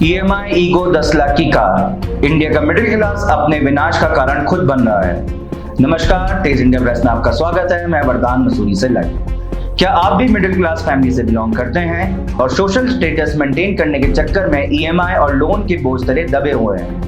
EMI ego 10 lakh की car, India का middle class अपने विनाश का कारण खुद बन रहा है। नमस्कार, तेज इंडिया प्रेस में आपका स्वागत है। मैं वरदान मसूरी से लाइव। क्या आप भी मिडिल क्लास फैमिली से बिलोंग करते हैं और सोशल स्टेटस मेंटेन करने के चक्कर में ईएमआई और लोन के बोझ तले दबे हुए हैं?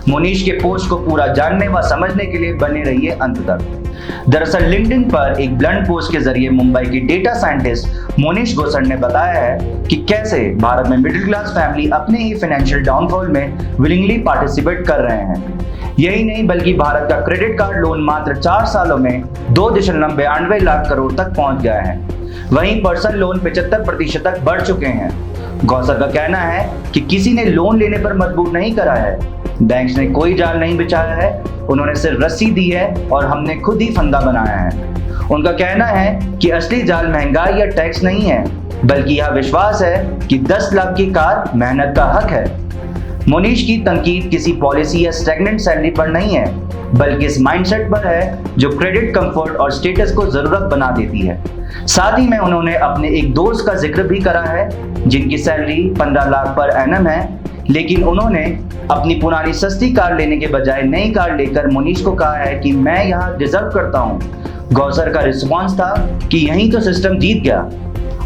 मोनीश के पोस्ट को पूरा जानने व समझने के लिए बने रहिए अंत तक। दरअसल लिंक्डइन पर एक ब्लंट पोस्ट के जरिए मुंबई की डेटा साइंटिस्ट मोनीश गोसर ने बताया है कि कैसे भारत में मिडिल क्लास फैमिली अपने ही फाइनेंशियल डाउनफॉल में विलिंगली पार्टिसिपेट कर रहे हैं। यही नहीं बल्कि भारत का क्रेडिट कार्ड लोन मात्र 4 सालों में 2.92 लाख करोड़ तक पहुंच गया है। वहीं पर्सनल लोन 75% तक बढ़ चुके हैं। गौसर का कहना है कि किसी ने लोन लेने पर मजबूर नहीं करा है, बैंक ने कोई जाल नहीं बिछाया है, उन्होंने सिर्फ रस्सी दी है और हमने खुद ही फंदा बनाया है। उनका कहना है कि असली जाल महंगाई या टैक्स नहीं है, बल्कि यह विश्वास है कि 10 लाख की कार मेहनत का हक है। मोनीश की तनकीद किसी पॉलिसी या स्टैग्नेंट सैलरी पर नहीं है, बल्कि इस माइंडसेट पर है जो क्रेडिट कंफर्ट और स्टेटस को जरूरत बना देती है। साथ ही में उन्होंने अपने एक दोस्त का जिक्र भी करा है जिनकी सैलरी 15 लाख पर एनम है, लेकिन उन्होंने अपनी पुरानी सस्ती कार लेने के बजाय नई कार लेकर मोनीश को कहा है कि मैं यहाँ डिजर्व करता हूँ। गौसर का रिस्पॉन्स था कि यही तो सिस्टम जीत गया।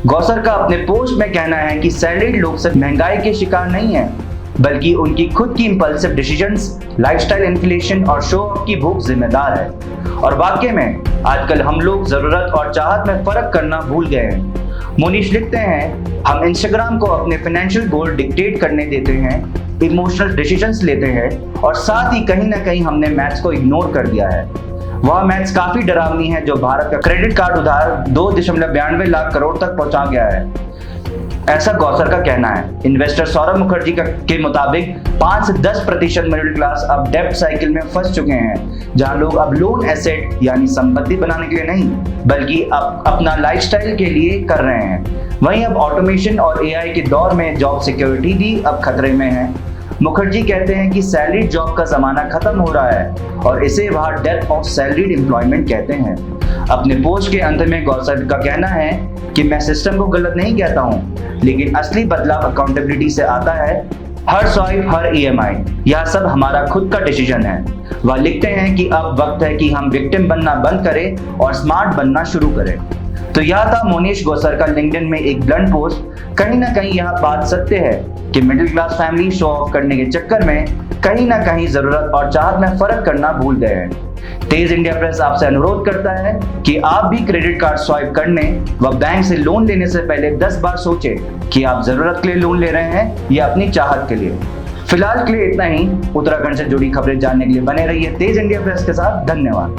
गौसर का अपने पोस्ट में कहना है कि सैलरीड लोग सिर्फ महंगाई के शिकार नहीं है, बल्कि उनकी खुद की इंपल्सिव डिसीजंस, लाइफस्टाइल इन्फ्लेशन और शो ऑफ की भूख जिम्मेदार है। और वाकई में आजकल हम लोग जरूरत और चाहत में फर्क करना भूल गए हैं। मोनीश लिखते हैं, हम इंस्टाग्राम को अपने फाइनेंशियल गोल डिक्टेट करने देते हैं, इमोशनल डिसीजंस लेते हैं और साथ ही कहीं ना कहीं हमने मैथ्स को इग्नोर कर दिया है। वह मैथ्स काफी डरावनी है जो भारत का क्रेडिट कार्ड उधार 2.92 लाख करोड़ तक पहुंचा गया है, ऐसा गौसर का कहना है। इन्वेस्टर सौरभ मुखर्जी के मुताबिक 5 से 10% मिडिल क्लास अब डेब्ट साइकिल में फंस चुके हैं, जहां लोग अब लोन एसेट यानी संपत्ति बनाने के लिए नहीं, बल्कि अब अपना लाइफस्टाइल के लिए कर रहे हैं। वहीं अब ऑटोमेशन और एआई के दौर में जॉब सिक्योरिटी भी अब खतरे में है। मुखर्जी कहते हैं कि सैलरीड जॉब का जमाना खत्म हो रहा है और इसे वह डेथ ऑफ सैलरीड एम्प्लॉयमेंट कहते हैं। अपने पोस्ट के अंत में गौसर का कहना है कि मैं सिस्टम को गलत नहीं कहता हूं, लेकिन असली बदलाव अकाउंटेबिलिटी से आता है। हर स्वाइप, हर ईएमआई, यह सब हमारा खुद का डिसीजन है। वह लिखते हैं कि अब वक्त है कि हम विक्टिम बनना बंद करें और स्मार्ट बनना शुरू करें। तो यह था मोनीश गोसर का लिंक्डइन में एक ब्लंट पोस्ट। कहीं ना कहीं यह बात सत्य है कि middle class family show off करने के चक्कर में कहीं ना कहीं जरूरत और चाहत में फर्क करना भूल गए हैं। तेज इंडिया प्रेस आपसे अनुरोध करता है कि आप भी क्रेडिट कार्ड स्वाइप करने व बैंक से लोन लेने से पहले 10 बार सोचें कि आप जरूरत के लिए लोन ले रहे हैं या अपनी चाहत के लिए। फिलहाल के लिए इतना ही। उत्तराखंड से जुड़ी खबरें जानने के लिए बने रहिए तेज इंडिया प्रेस के साथ। धन्यवाद।